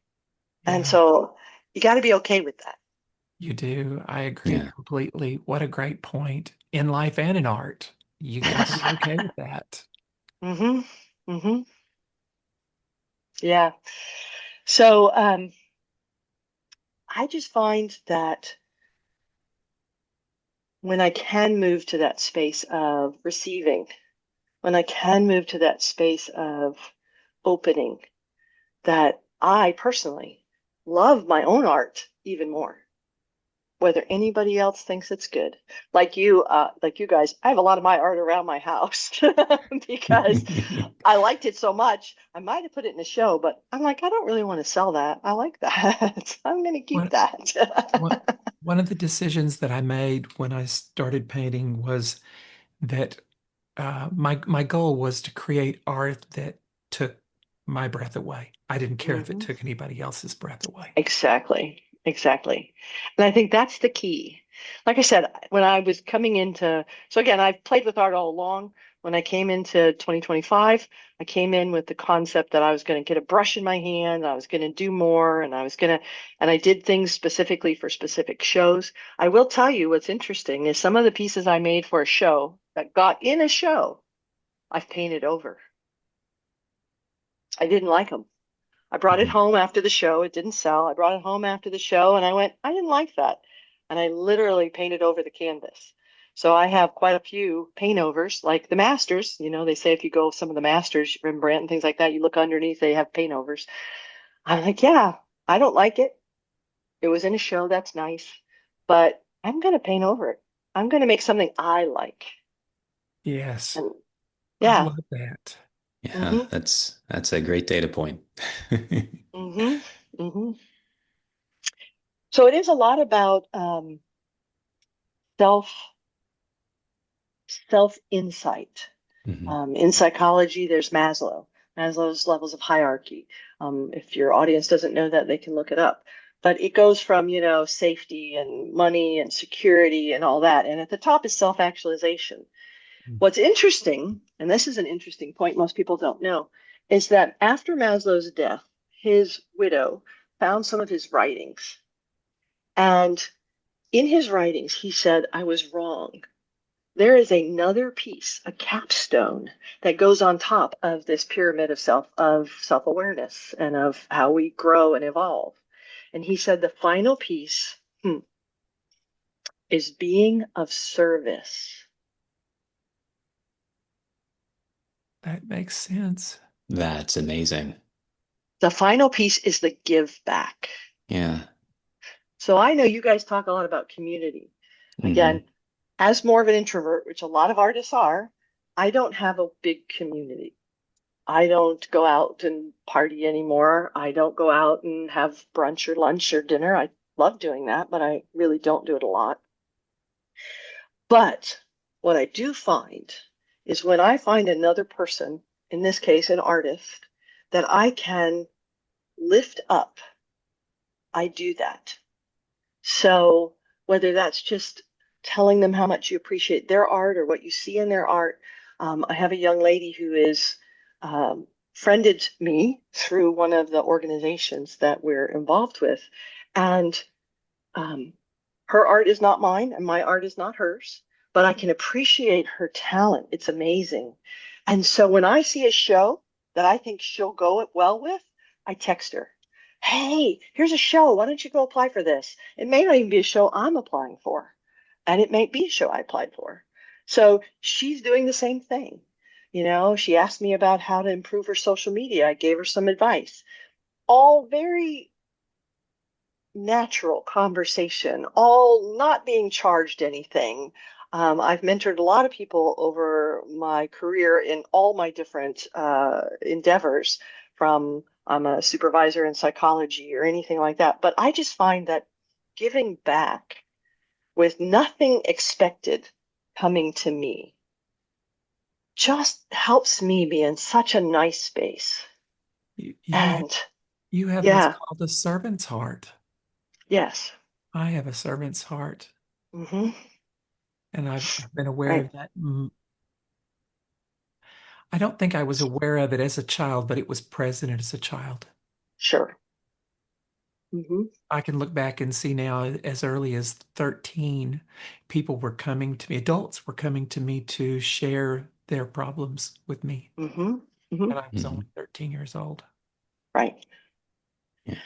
And Yeah, so you got to be okay with that. you do. I agree Yeah. completely. What a great point in life and in art. You got to be okay with that. hmm hmm Yeah. So I just find that when I can move to that space of receiving, when I can move to that space of opening, that I personally love my own art even more. whether anybody else thinks it's good. Like you guys, I have a lot of my art around my house because I liked it so much. I might have put it in a show, but I'm like, I don't really want to sell that. I like that. I'm going to keep One, one, that. one of the decisions that I made when I started painting was that my goal was to create art that took my breath away. I didn't care if it Mhm. took anybody else's breath away. Exactly. Exactly. And I think that's the key. Like I said, when I was coming into, so again, I've played with art all along. When I came into 2025, I came in with the concept that I was going to get a brush in my hand, I was going to do more, and I did things specifically for specific shows. I will tell you what's interesting is some of the pieces I made for a show that got in a show, I've painted over. I didn't like them. I brought it Mhm. home after the show. It didn't sell. I brought it home after the show and I went, I didn't like that. And I literally painted over the canvas. So I have quite a few paint overs, like the masters. You know, they say if you go some of the masters, Rembrandt and things like that, you look underneath, they have paint overs. I'm like, yeah, I don't like it. It was in a show, that's nice. But I'm going to paint over it. I'm going to make something I like. Yes, And I yeah. love that. Yeah, Mm-hmm. that's a great data point. Mm-hmm. Mm-hmm. So it is a lot about self self insight. Mhm. In psychology, there's Maslow's levels of hierarchy. If your audience doesn't know that, they can look it up. But it goes from, safety and money and security and all that. And at the top is self-actualization. What's interesting, and this is an interesting point most people don't know, is that after Maslow's death, his widow found some of his writings. And in his writings, he said, I was wrong. There is another piece, a capstone that goes on top of this pyramid of self-awareness and of how we grow and evolve. And he said the final piece is being of service. That makes sense. That's amazing. The final piece is the give back. Yeah. So I know you guys talk a lot about community. Hmm. Again, as more of an introvert, which a lot of artists are, I don't have a big community. I don't go out and party anymore. I don't go out and have brunch or lunch or dinner. I love doing that, but I really don't do it a lot. But what I do find is when I find another person, in this case, an artist, that I can lift up, I do that. So whether that's just telling them how much you appreciate their art or what you see in their art, I have a young lady who is friended me through one of the organizations that we're involved with, and um, her art is not mine, and my art is not hers, but I can appreciate her talent. It's amazing. And so when I see a show that I think she'll go well with, I text her, hey, here's a show. Why don't you go apply for this? It may not even be a show I'm applying for, and it may be a show I applied for. So she's doing the same thing. She asked me about how to improve her social media. I gave her some advice. All very natural conversation, all not being charged anything. I've mentored a lot of people over my career in all my different endeavors, from I'm a supervisor in psychology or anything like that. But I just find that giving back with nothing expected coming to me just helps me be in such a nice space. You, you And you have what's yeah, called a servant's heart. yes. I have a servant's heart, Hmm. and I've been aware Right. of that. I don't think I was aware of it as a child, but it was present as a child. Sure. Hmm. I can look back and see now as early as 13, people were coming to me, adults were coming to me to share their problems with me. Hmm. Hmm. And I was only Hmm. 13 years old. Right. Yeah.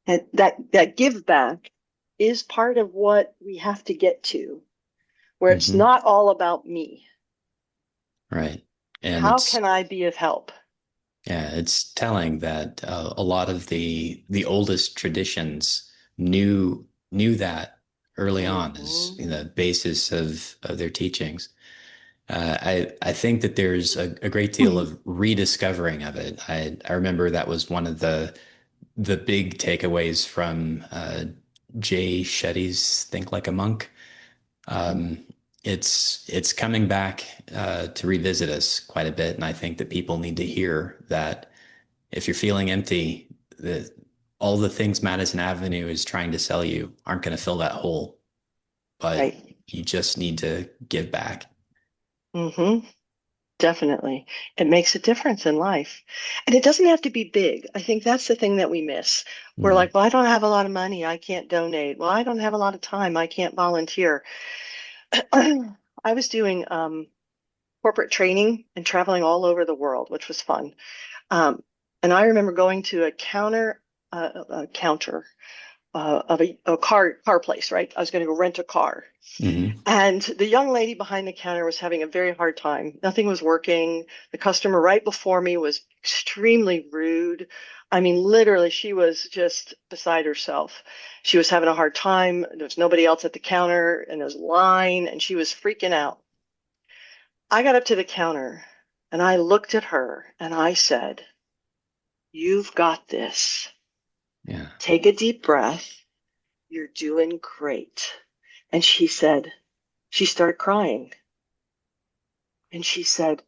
And that give back is part of what we have to get to, where it's Hmm. not all about me. Right. And How can I be of help? it's telling that a lot of the oldest traditions knew that early on as Hmm. the basis of their teachings. I think that there's a great deal of rediscovering of it. I remember that was one of the big takeaways from Jay Shetty's Think Like a Monk. Um, it's coming back to revisit us quite a bit, and I think that people need to hear that if you're feeling empty, the all the things Madison Avenue is trying to sell you aren't going to fill that hole, but Right. you just need to give back. Hmm. Definitely. It makes a difference in life. And it doesn't have to be big. I think that's the thing that we miss. We're Mm, like, well, I don't have a lot of money. I can't donate. Well, I don't have a lot of time. I can't volunteer. I was doing corporate training and traveling all over the world, which was fun. Um, and I remember going to a counter of a car place, right? I was going to go rent a car. hmm And the young lady behind the counter was having a very hard time. Nothing was working. The customer right before me was extremely rude. I mean, literally, she was just beside herself. She was having a hard time. There was nobody else at the counter, and there was a line, and she was freaking out. I got up to the counter and I looked at her and I said, "You've got this. Yeah. Take a deep breath. You're doing great." And she started crying. And she said,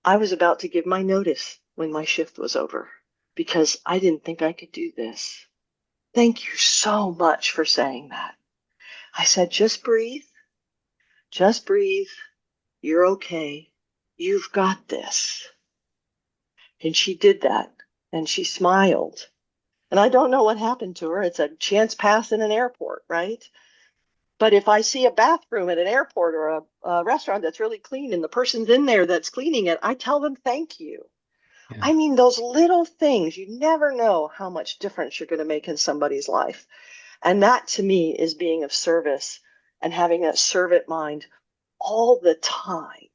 "I was about to give my notice when my shift was over because I didn't think I could do this. Thank you so much for saying that." I said, "Just breathe. Just breathe. You're okay. You've got this." And she did that. And she smiled. And I don't know what happened to her. It's a chance pass in an airport, right? But if I see a bathroom at an airport or a restaurant that's really clean and the person's in there that's cleaning it, I tell them thank you. Yeah. I mean, those little things, you never know how much difference you're going to make in somebody's life. And that to me is being of service and having that servant mind all the time.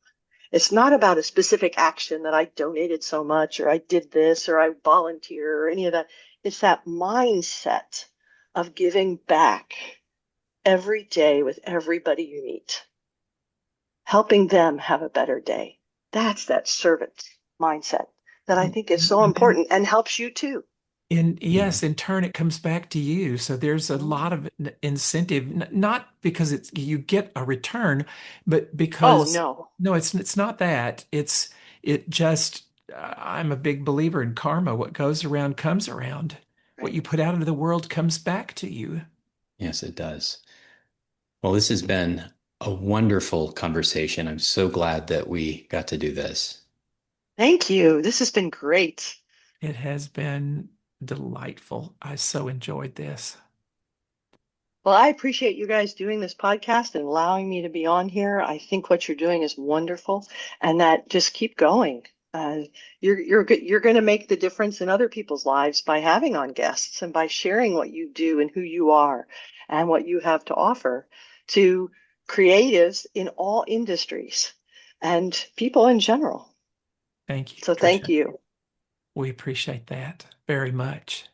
It's not about a specific action that I donated so much or I did this or I volunteer or any of that. It's that mindset of giving back every day with everybody you meet, helping them have a better day. That's that servant mindset that I think is so And then important and helps you too. yes, in turn, it comes back to you. So there's a lot of incentive, not because it's you get a return, but Oh, because no. no, it's not that. It just I'm a big believer in karma. What goes around comes around. What Right. you put out into the world comes back to you. Yes, it does. Well, this has been a wonderful conversation. I'm so glad that we got to do this. Thank you. This has been great. It has been delightful. I so enjoyed this. Well, I appreciate you guys doing this podcast and allowing me to be on here. I think what you're doing is wonderful, and that just keep going. Uh, you're going to make the difference in other people's lives by having on guests and by sharing what you do and who you are and what you have to offer to creatives in all industries and people in general. Thank you, So thank Trisha. you. We appreciate that very much.